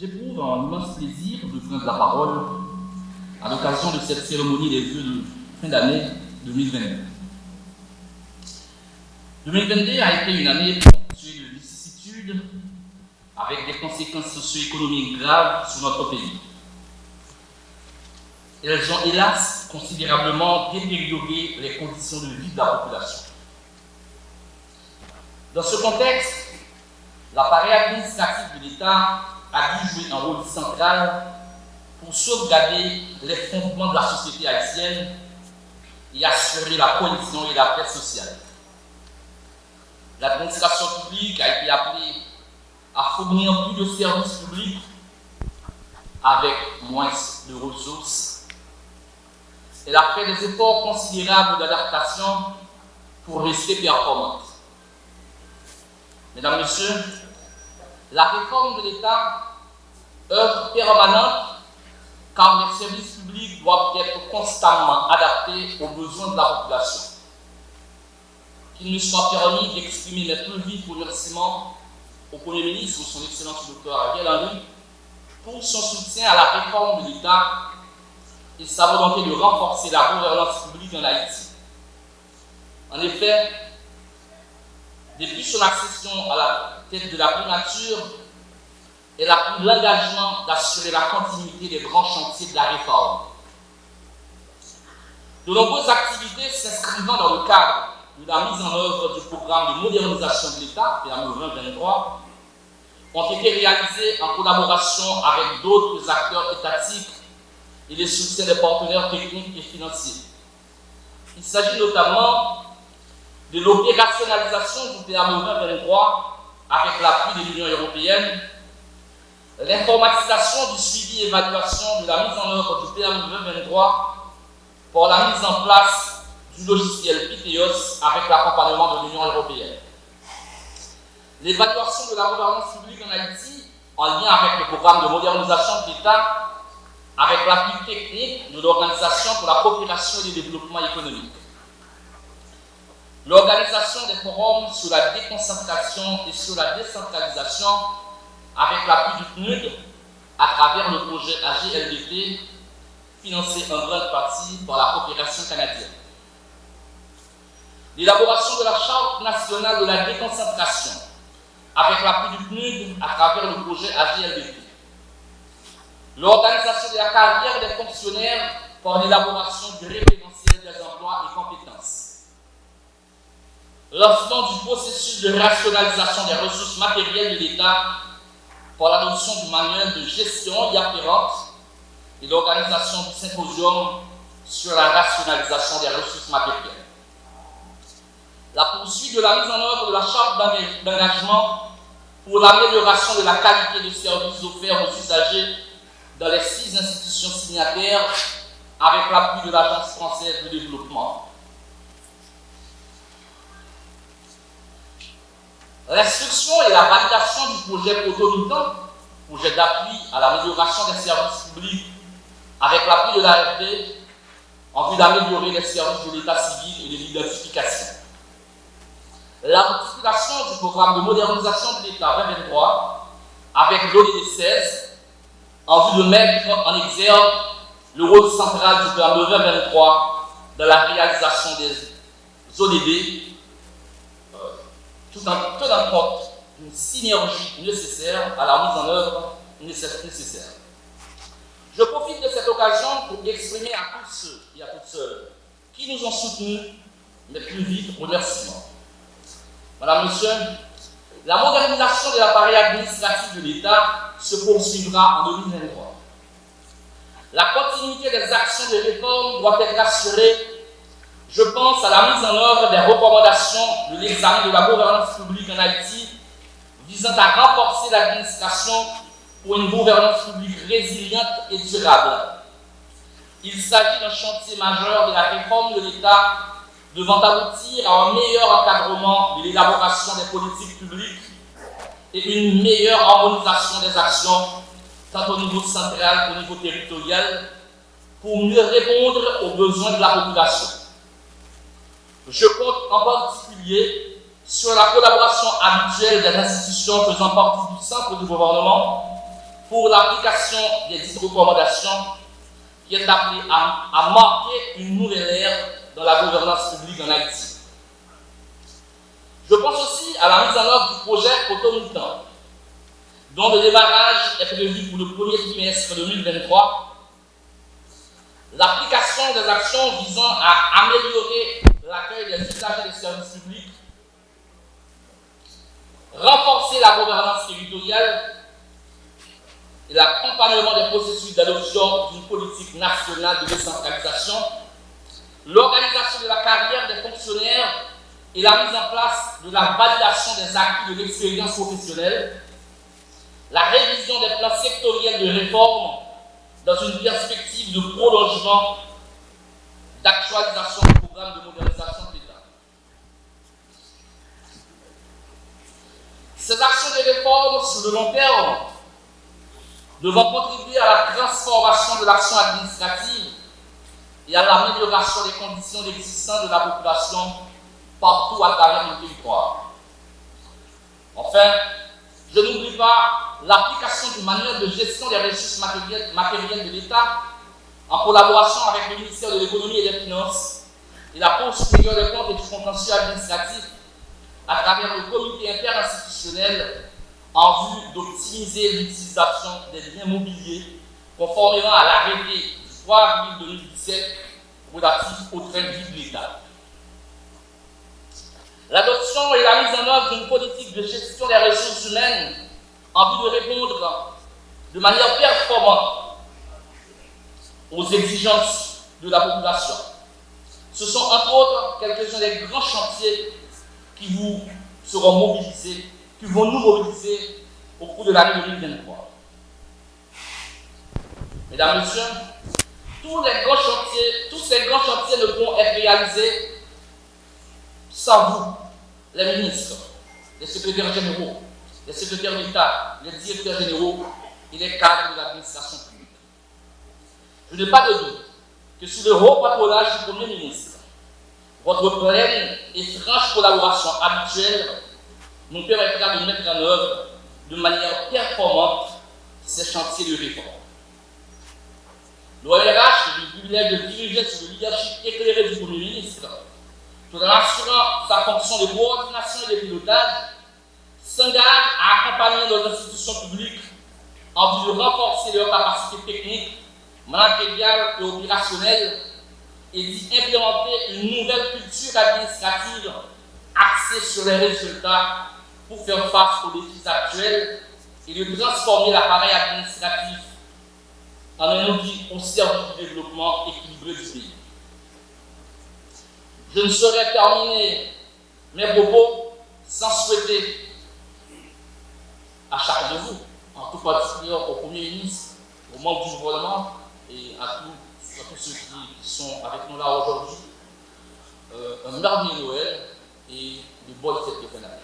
J'éprouve un immense plaisir de prendre la parole à l'occasion de cette cérémonie des vœux de fin d'année 2022. 2022 a été une année ponctuée de vicissitudes avec des conséquences socio-économiques graves sur notre pays. Elles ont hélas considérablement détérioré les conditions de vie de la population. Dans ce contexte, l'appareil administratif de l'État a dû jouer un rôle central pour sauvegarder les fondements de la société haïtienne et assurer la cohésion et la paix sociale. L'administration publique a été appelée à fournir plus de services publics avec moins de ressources. Elle a fait des efforts considérables d'adaptation pour rester performante. Mesdames, Messieurs, la réforme de l'État, œuvre permanente, car les services publics doivent être constamment adaptés aux besoins de la population. Qu'il nous soit permis d'exprimer mes plus vifs remerciements au Premier ministre, son Excellence Dr Ariel Henry, pour son soutien à la réforme de l'État et sa volonté de renforcer la gouvernance publique en Haïti. En effet, depuis son accession à la tête de la primature, elle a pris l'engagement d'assurer la continuité des grands chantiers de la réforme. De nombreuses activités s'inscrivant dans le cadre de la mise en œuvre du programme de modernisation de l'État, PAME 2023, ont été réalisées en collaboration avec d'autres acteurs étatiques et les soutiens des partenaires techniques et financiers. Il s'agit notamment de l'opérationnalisation du PAME 2023 avec l'appui de l'Union européenne, l'informatisation du suivi et évaluation de la mise en œuvre du PAME 2023 pour la mise en place du logiciel Piteos avec l'accompagnement de l'Union européenne. L'évaluation de la gouvernance publique en Haïti en lien avec le programme de modernisation de l'État avec l'appui technique de l'Organisation pour la coopération et le développement économique. L'organisation des forums sur la déconcentration et sur la décentralisation avec l'appui du PNUD à travers le projet AGLDP financé en grande partie par la coopération canadienne. L'élaboration de la Charte nationale de la déconcentration avec l'appui du PNUD à travers le projet AGLDP. L'organisation de la carrière des fonctionnaires par l'élaboration du référentiel des emplois et compétences. Lancement du processus de rationalisation des ressources matérielles de l'État par l'adoption du manuel de gestion y afférente et l'organisation du symposium sur la rationalisation des ressources matérielles. La poursuite de la mise en œuvre de la charte d'engagement pour l'amélioration de la qualité des services offerts aux usagers dans les 6 institutions signataires avec l'appui de l'Agence française de développement. L'instruction et la validation du projet Proto-Mitan, projet d'appui à l'amélioration des services publics avec l'appui de l'AFD en vue d'améliorer les services de l'état civil et de l'identification. L'articulation du programme de modernisation de l'État 2023 avec l'ODD 16 en vue de mettre en exergue le rôle central du PAME 2023 dans la réalisation des ODD tout en tenant compte d'une synergie nécessaire à la mise en œuvre nécessaire. Je profite de cette occasion pour exprimer à tous ceux et à toutes celles qui nous ont soutenus mes plus vifs remerciements. Madame, Monsieur, la modernisation de l'appareil administratif de l'État se poursuivra en 2023. La continuité des actions de réforme doit être assurée. Je pense à la mise en œuvre des recommandations de l'examen de la gouvernance publique en Haïti visant à renforcer l'administration pour une gouvernance publique résiliente et durable. Il s'agit d'un chantier majeur de la réforme de l'État devant aboutir à un meilleur encadrement de l'élaboration des politiques publiques et une meilleure harmonisation des actions tant au niveau central qu'au niveau territorial pour mieux répondre aux besoins de la population. Je compte en particulier sur la collaboration habituelle des institutions faisant partie du centre du gouvernement pour l'application des dites recommandations qui est appelée à marquer une nouvelle ère dans la gouvernance publique en Haïti. Je pense aussi à la mise en œuvre du projet Auto-Militant, dont le démarrage est prévu pour le premier trimestre 2023. L'application des actions visant à améliorer l'accueil des usagers des services publics, renforcer la gouvernance territoriale et l'accompagnement des processus d'adoption d'une politique nationale de décentralisation, l'organisation de la carrière des fonctionnaires et la mise en place de la validation des acquis de l'expérience professionnelle, la révision des plans sectoriels de réforme dans une perspective de prolongement, d'actualisation du programme de modernisation de l'État. Ces actions de réforme sur le long terme devront contribuer à la transformation de l'action administrative et à l'amélioration des conditions d'existence de la population partout à travers le territoire. Enfin, je n'oublie pas l'application du manuel de gestion des ressources matérielles de l'État en collaboration avec le ministère de l'Économie et des Finances et la Cour supérieure des comptes et du contentieux administratif à travers le comité interinstitutionnel en vue d'optimiser l'utilisation des biens mobiliers conformément à l'arrêté du 3 avril 2017 relatif au train de vie de l'État. L'adoption et la mise en œuvre d'une politique de gestion des ressources humaines en vue de répondre de manière performante aux exigences de la population. Ce sont entre autres quelques-uns des grands chantiers qui vous seront mobilisés, qui vont nous mobiliser au cours de l'année 2023. Mesdames, Messieurs, tous ces grands chantiers ne pourront être réalisés sans vous, les ministres, les secrétaires généraux, les secrétaires d'État, les directeurs généraux et les cadres de l'administration publique. Je n'ai pas de doute que sous le haut patronage du Premier ministre, votre pleine et franche collaboration habituelle nous permettra de mettre en œuvre de manière performante ces chantiers de réforme. L'ORH, j'ai le privilège de diriger sous le leadership éclairé du Premier ministre, tout en assurant sa fonction de coordination et de pilotage, s'engage à accompagner nos institutions publiques en vue de renforcer leurs capacités techniques, managériales et opérationnelles et d'y implémenter une nouvelle culture administrative axée sur les résultats pour faire face aux défis actuels et de transformer l'appareil administratif en un outil au service du développement équilibré du pays. Je ne saurais terminer mes propos sans souhaiter à chacun de vous, en tout particulier au Premier ministre, aux membres du gouvernement et à tous ceux qui sont avec nous là aujourd'hui, un merveilleux Noël et de bonnes fêtes de fin d'année.